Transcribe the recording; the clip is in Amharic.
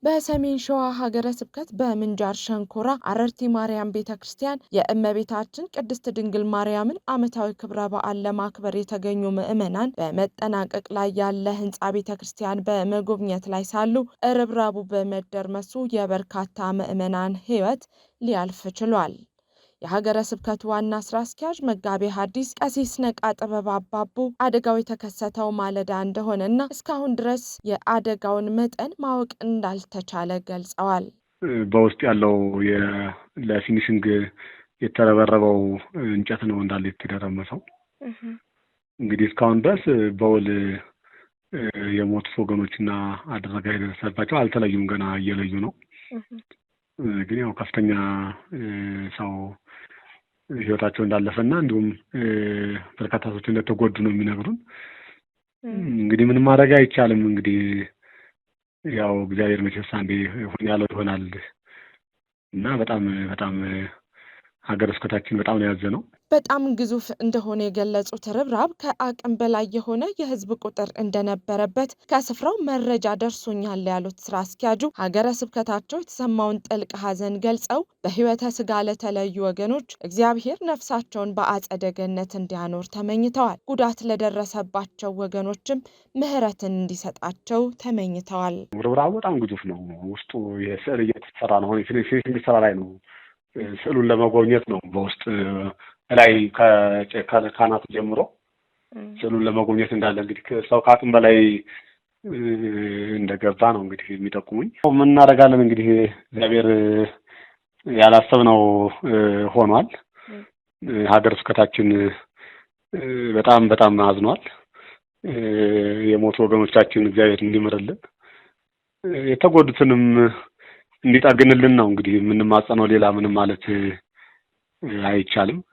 በሰሜን ሸዋ ሀገረ ስብከት በምንጃር ሸንኮራ አረርቲ ማርያም ቤተክርስቲያን የእመቤታችን ቅድስት ድንግል ማርያምን ዓመታዊ ክብረ በዓል ለማክበር የተገኙ ምዕመናን በመጠናቀቅ ላይ ያለ ህንጻ ቤተክርስቲያን በመጎብኘት ላይ ሳሉ ርብራቡ በመደርመሱ የበርካታ ምዕመናን ህይወት ሊያልፍ ችሏል። የሀገረ ስብከቱ ዋና ስራ አስኪያጅ መጋቤ ሐዲስ ቀሲስ ነቃ ጥበብ አባቡ አደጋው የተከሰተው ማለዳ እንደሆነና እስካሁን ድረስ የአደጋውን መጠን ማወቅ እንዳልተቻለ ገልጸዋል። በውስጥ ያለው ለፊኒሽንግ የተረበረበው እንጨት ነው እንዳለ የተደረመሰው። እንግዲህ እስካሁን ድረስ በውል የሞቱ ወገኖችና አደጋ የደረሰባቸው አልተለዩም፣ ገና እየለዩ ነው። ግን ያው ከፍተኛ ሰው ህይወታቸው እንዳለፈና እንዲሁም በርካታ ሰዎች እንደተጎዱ ነው የሚነግሩን። እንግዲህ ምንም ማድረግ አይቻልም። እንግዲህ ያው እግዚአብሔር መቼስ አንዴ ያለው ይሆናል እና በጣም ሀገረ ስብከታችን በጣም ነው ያዘነው። በጣም ግዙፍ እንደሆነ የገለጹት ርብራብ ከአቅም በላይ የሆነ የህዝብ ቁጥር እንደነበረበት ከስፍራው መረጃ ደርሶኛል ያሉት ስራ አስኪያጁ ሀገረ ስብከታቸው የተሰማውን ጥልቅ ሐዘን ገልጸው በህይወተ ስጋ ለተለዩ ወገኖች እግዚአብሔር ነፍሳቸውን በአጸደ ገነት እንዲያኖር ተመኝተዋል። ጉዳት ለደረሰባቸው ወገኖችም ምህረትን እንዲሰጣቸው ተመኝተዋል። ርብራቡ በጣም ግዙፍ ነው። ውስጡ የስዕል እየተሰራ ነው። ፊኒሽንግ ስራ ላይ ነው። ስዕሉን ለመጎብኘት ነው በውስጥ ላይ ከካህናቱ ጀምሮ ስዕሉን ለመጎብኘት እንዳለ እንግዲህ ሰው ከአቅም በላይ እንደገባ ነው እንግዲህ የሚጠቁሙኝ። ምን እናደርጋለን እንግዲህ እግዚአብሔር ያላሰብነው ሆኗል። ሀገረ ስብከታችን በጣም አዝኗል። የሞቱ ወገኖቻችን እግዚአብሔር እንዲምርልን የተጎዱትንም እንዲጠግንልን ነው እንግዲህ የምንማጸነው። ሌላ ምንም ማለት አይቻልም።